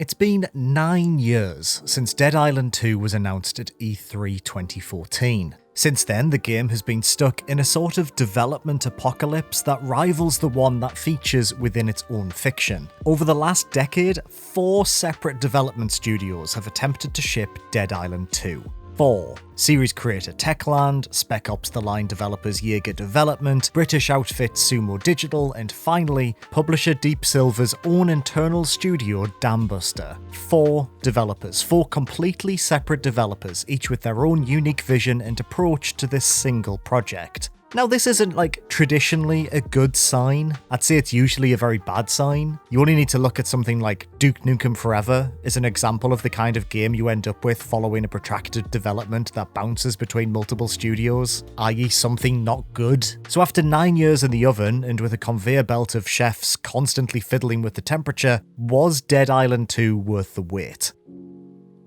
It's been 9 years since Dead Island 2 was announced at E3 2014. Since then, the game has been stuck in a sort of development apocalypse that rivals the one that features within its own fiction. Over the last decade, 4 separate development studios have attempted to ship Dead Island 2. 4. Series creator Techland, Spec Ops The Line developers Yager Development, British outfit Sumo Digital, and finally, publisher Deep Silver's own internal studio Dambuster. 4 developers, 4 completely separate developers, each with their own unique vision and approach to this single project. Now, this isn't traditionally a good sign. I'd say it's usually a very bad sign. You only need to look at something like Duke Nukem Forever as an example of the kind of game you end up with following a protracted development that bounces between multiple studios, i.e. something not good. So after 9 years in the oven, and with a conveyor belt of chefs constantly fiddling with the temperature, was Dead Island 2 worth the wait?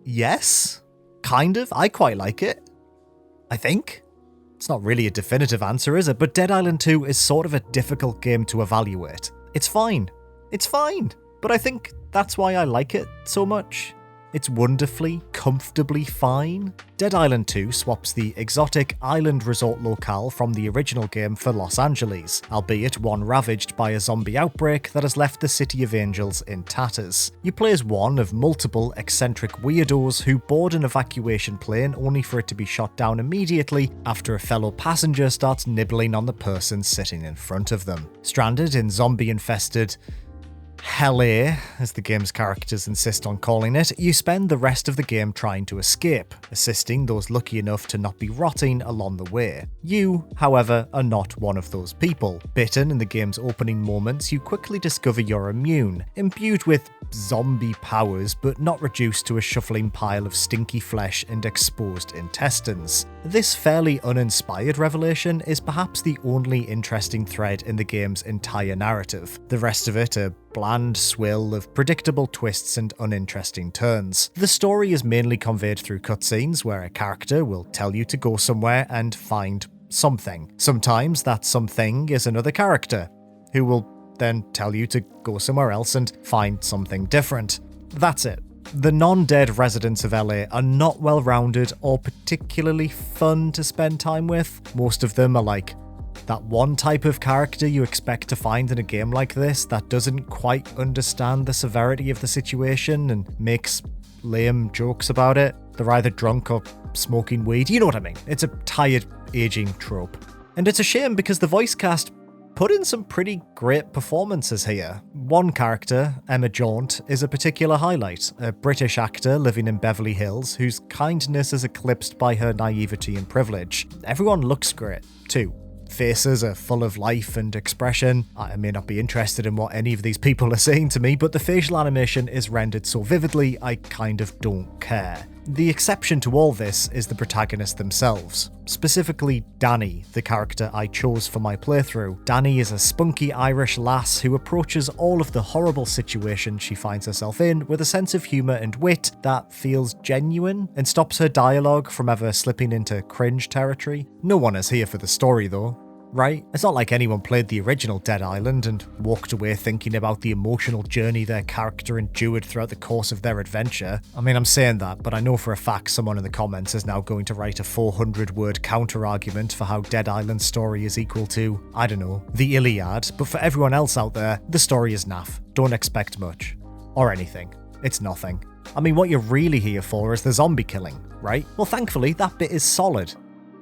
Yes? Kind of. I quite like it. I think. It's not really a definitive answer, is it? But Dead Island 2 is sort of a difficult game to evaluate. It's fine. It's fine. But I think that's why I like it so much. It's wonderfully, comfortably fine. Dead Island 2 swaps the exotic island resort locale from the original game for Los Angeles, albeit one ravaged by a zombie outbreak that has left the City of Angels in tatters. You play as one of multiple eccentric weirdos who board an evacuation plane only for it to be shot down immediately after a fellow passenger starts nibbling on the person sitting in front of them. Stranded in zombie-infested LA, as the game's characters insist on calling it, you spend the rest of the game trying to escape, assisting those lucky enough to not be rotting along the way. You, however, are not one of those people. Bitten in the game's opening moments, you quickly discover you're immune, imbued with zombie powers, but not reduced to a shuffling pile of stinky flesh and exposed intestines. This fairly uninspired revelation is perhaps the only interesting thread in the game's entire narrative. The rest of it, a bland swill of predictable twists and uninteresting turns. The story is mainly conveyed through cutscenes where a character will tell you to go somewhere and find something. Sometimes that something is another character, who will then tell you to go somewhere else and find something different. That's it. The non-dead residents of LA are not well-rounded or particularly fun to spend time with. Most of them are like that one type of character you expect to find in a game like this that doesn't quite understand the severity of the situation and makes lame jokes about it. They're either drunk or smoking weed. You know what I mean. It's a tired, aging trope. And it's a shame because the voice cast put in some pretty great performances here. One character, Emma Jaunt, is a particular highlight, a British actor living in Beverly Hills whose kindness is eclipsed by her naivety and privilege. Everyone looks great, too. Faces are full of life and expression. I may not be interested in what any of these people are saying to me, but the facial animation is rendered so vividly, I kind of don't care. The exception to all this is the protagonists themselves. Specifically, Danny, the character I chose for my playthrough. Danny is a spunky Irish lass who approaches all of the horrible situations she finds herself in with a sense of humour and wit that feels genuine and stops her dialogue from ever slipping into cringe territory. No one is here for the story though. Right? It's not like anyone played the original Dead Island and walked away thinking about the emotional journey their character endured throughout the course of their adventure. I mean, I'm saying that, but I know for a fact someone in the comments is now going to write a 400-word counter-argument for how Dead Island's story is equal to, I don't know, the Iliad, but for everyone else out there, the story is naff. Don't expect much. Or anything. It's nothing. I mean, what you're really here for is the zombie killing, right? Well, thankfully, that bit is solid.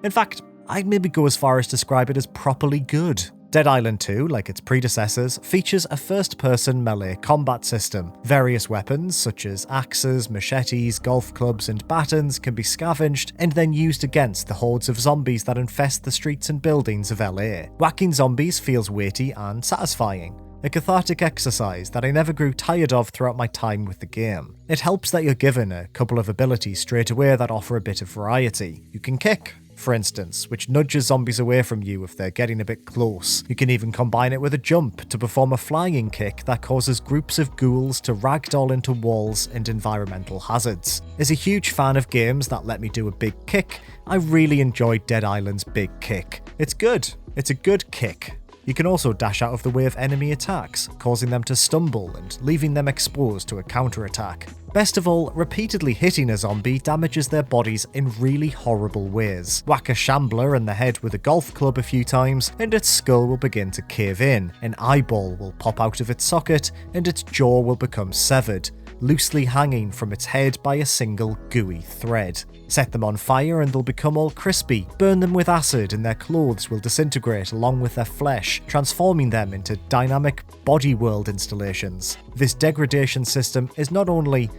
In fact, I'd maybe go as far as describe it as properly good. Dead Island 2, like its predecessors, features a first-person melee combat system. Various weapons, such as axes, machetes, golf clubs, and batons, can be scavenged and then used against the hordes of zombies that infest the streets and buildings of LA. Whacking zombies feels weighty and satisfying. A cathartic exercise that I never grew tired of throughout my time with the game. It helps that you're given a couple of abilities straight away that offer a bit of variety. You can kick, for instance, which nudges zombies away from you if they're getting a bit close. You can even combine it with a jump to perform a flying kick that causes groups of ghouls to ragdoll into walls and environmental hazards. As a huge fan of games that let me do a big kick, I really enjoyed Dead Island's big kick. It's good. It's a good kick. You can also dash out of the way of enemy attacks, causing them to stumble and leaving them exposed to a counterattack. Best of all, repeatedly hitting a zombie damages their bodies in really horrible ways. Whack a shambler in the head with a golf club a few times, and its skull will begin to cave in, an eyeball will pop out of its socket, and its jaw will become severed, loosely hanging from its head by a single gooey thread. Set them on fire and they'll become all crispy. Burn them with acid and their clothes will disintegrate along with their flesh, transforming them into dynamic body world installations. This degradation system is not only,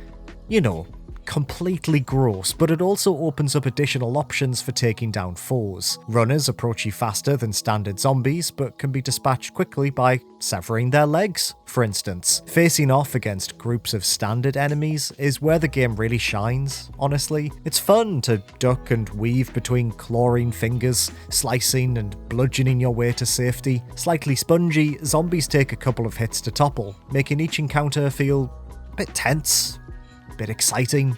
completely gross, but it also opens up additional options for taking down foes. Runners approach you faster than standard zombies, but can be dispatched quickly by severing their legs, for instance. Facing off against groups of standard enemies is where the game really shines, honestly. It's fun to duck and weave between clawing fingers, slicing and bludgeoning your way to safety. Slightly spongy, zombies take a couple of hits to topple, making each encounter feel a bit tense, bit exciting.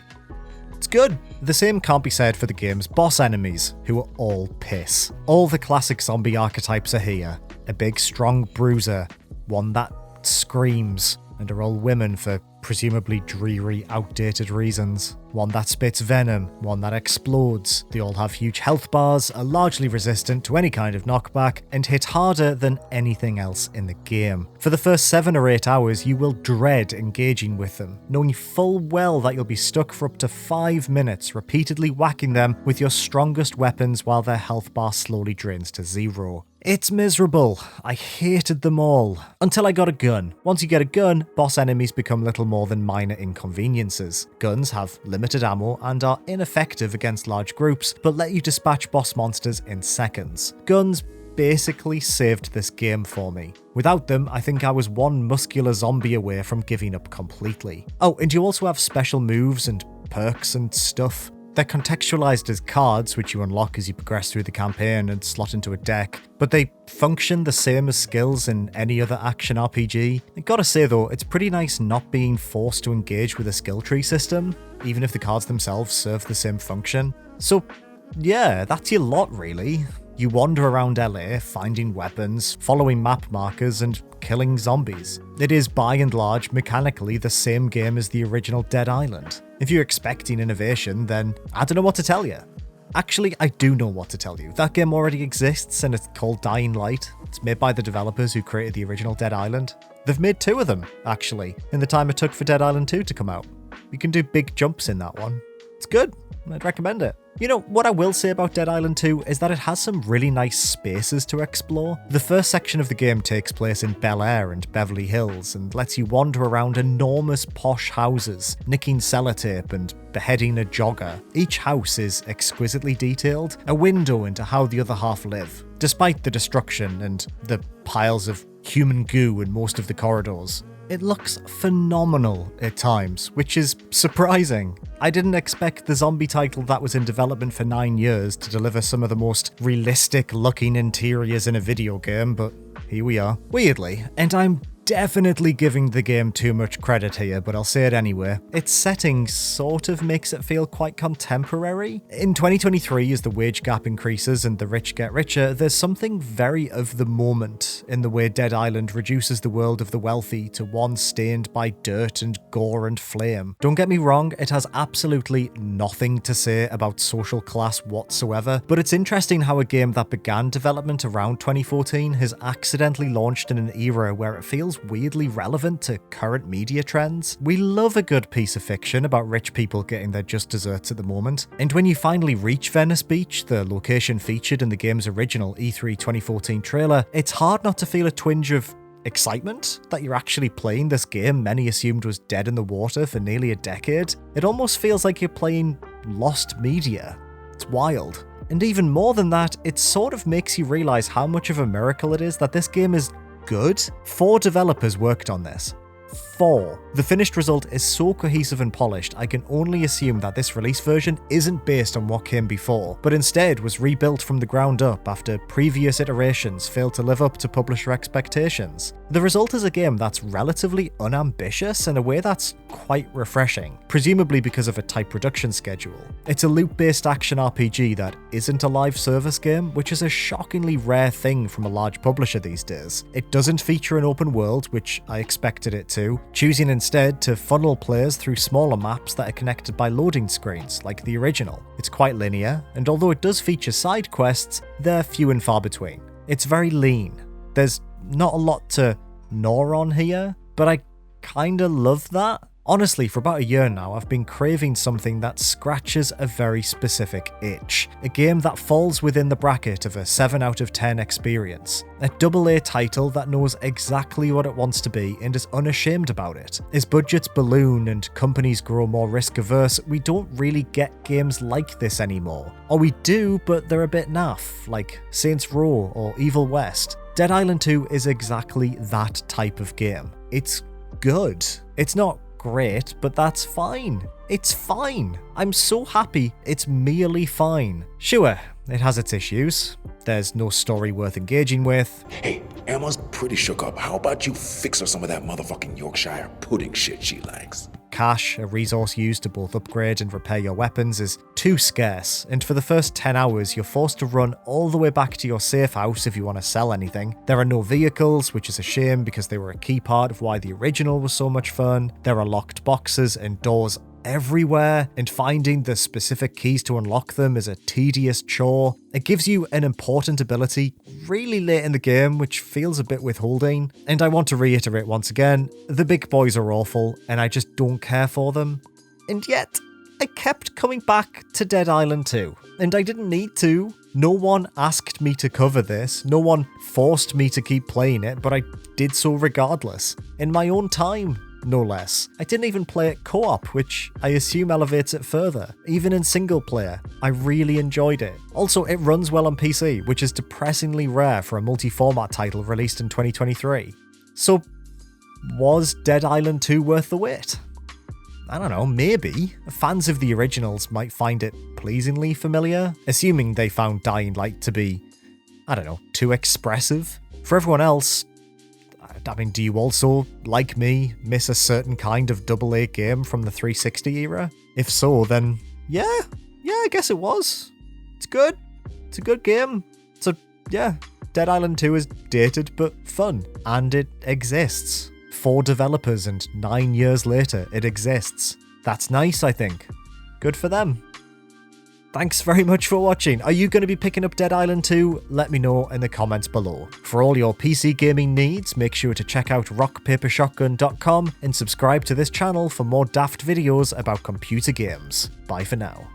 It's good. The same can't be said for the game's boss enemies, who are all piss. All the classic zombie archetypes are here. A big strong bruiser, one that screams, and are all women for presumably dreary, outdated reasons. One that spits venom, one that explodes. They all have huge health bars, are largely resistant to any kind of knockback, and hit harder than anything else in the game. For the first 7 or 8 hours, you will dread engaging with them, knowing full well that you'll be stuck for up to 5 minutes, repeatedly whacking them with your strongest weapons while their health bar slowly drains to 0. It's miserable. I hated them all. Until I got a gun. Once you get a gun, boss enemies become little more than minor inconveniences. Guns have limited ammo and are ineffective against large groups, but let you dispatch boss monsters in seconds. Guns basically saved this game for me. Without them, I think I was one muscular zombie away from giving up completely. Oh, and you also have special moves and perks and stuff. They're contextualized as cards, which you unlock as you progress through the campaign and slot into a deck, but they function the same as skills in any other action RPG. I gotta say though, it's pretty nice not being forced to engage with a skill tree system, even if the cards themselves serve the same function. So yeah, that's your lot really. You wander around LA, finding weapons, following map markers, and killing zombies. It is by and large mechanically the same game as the original Dead Island. If you're expecting innovation, then I don't know what to tell you. Actually, I do know what to tell you. That game already exists and it's called Dying Light. It's made by the developers who created the original Dead Island. They've made 2 of them, actually, in the time it took for Dead Island 2 to come out. You can do big jumps in that one. It's good. I'd recommend it. You know, what I will say about Dead Island 2 is that it has some really nice spaces to explore. The first section of the game takes place in Bel Air and Beverly Hills and lets you wander around enormous posh houses, nicking sellotape and beheading a jogger. Each house is exquisitely detailed, a window into how the other half live. Despite the destruction and the piles of human goo in most of the corridors, it looks phenomenal at times, which is surprising. I didn't expect the zombie title that was in development for 9 years to deliver some of the most realistic looking interiors in a video game, but here we are. Weirdly, and I'm definitely giving the game too much credit here, but I'll say it anyway. Its setting sort of makes it feel quite contemporary. In 2023, as the wage gap increases and the rich get richer, there's something very of the moment in the way Dead Island reduces the world of the wealthy to one stained by dirt and gore and flame. Don't get me wrong, it has absolutely nothing to say about social class whatsoever, but it's interesting how a game that began development around 2014 has accidentally launched in an era where it feels weirdly relevant to current media trends. We love a good piece of fiction about rich people getting their just desserts at the moment, and when you finally reach Venice Beach, the location featured in the game's original E3 2014 trailer, it's hard not to feel a twinge of excitement that you're actually playing this game many assumed was dead in the water for nearly a decade. It almost feels like you're playing lost media. It's wild. And even more than that, it sort of makes you realize how much of a miracle it is that this game is good. 4 developers worked on this. 4. The finished result is so cohesive and polished, I can only assume that this release version isn't based on what came before, but instead was rebuilt from the ground up after previous iterations failed to live up to publisher expectations. The result is a game that's relatively unambitious in a way that's quite refreshing, presumably because of a tight production schedule. It's a loop-based action RPG that isn't a live service game, which is a shockingly rare thing from a large publisher these days. It doesn't feature an open world, which I expected it to, choosing instead to funnel players through smaller maps that are connected by loading screens, like the original. It's quite linear, and although it does feature side quests, they're few and far between. It's very lean. There's not a lot to gnaw on here, but I kinda love that. Honestly, for about a year now, I've been craving something that scratches a very specific itch. A game that falls within the bracket of a 7 out of 10 experience. A AA title that knows exactly what it wants to be and is unashamed about it. As budgets balloon and companies grow more risk-averse, we don't really get games like this anymore. Or we do, but they're a bit naff, like Saints Row or Evil West. Dead Island 2 is exactly that type of game. It's good. It's not great, but that's fine. It's fine. I'm so happy it's merely fine. Sure, it has its issues. There's no story worth engaging with. Hey, Emma's pretty shook up. How about you fix her some of that motherfucking Yorkshire pudding shit she likes? Cash, a resource used to both upgrade and repair your weapons, is too scarce, and for the first 10 hours you're forced to run all the way back to your safe house if you want to sell anything. There are no vehicles, which is a shame because they were a key part of why the original was so much fun. There are locked boxes and doors everywhere, and finding the specific keys to unlock them is a tedious chore. It gives you an important ability really late in the game, which feels a bit withholding. And I want to reiterate once again, the big boys are awful, and I just don't care for them. And yet, I kept coming back to Dead Island 2, and I didn't need to. No one asked me to cover this, no one forced me to keep playing it, but I did so regardless, in my own time. No less. I didn't even play it co-op, which I assume elevates it further. Even in single player, I really enjoyed it. Also, it runs well on PC, which is depressingly rare for a multi-format title released in 2023. So, was Dead Island 2 worth the wait? I don't know, maybe. Fans of the originals might find it pleasingly familiar, assuming they found Dying Light to be, I don't know, too expressive. For everyone else, I mean, do you also, like me, miss a certain kind of AA game from the 360 era? If so, then yeah, I guess it was. It's good. It's a good game. So yeah, Dead Island 2 is dated but fun, and it exists. 4 developers and 9 years later, it exists. That's nice, I think. Good for them. Thanks very much for watching. Are you going to be picking up Dead Island 2? Let me know in the comments below. For all your PC gaming needs, make sure to check out rockpapershotgun.com and subscribe to this channel for more daft videos about computer games. Bye for now.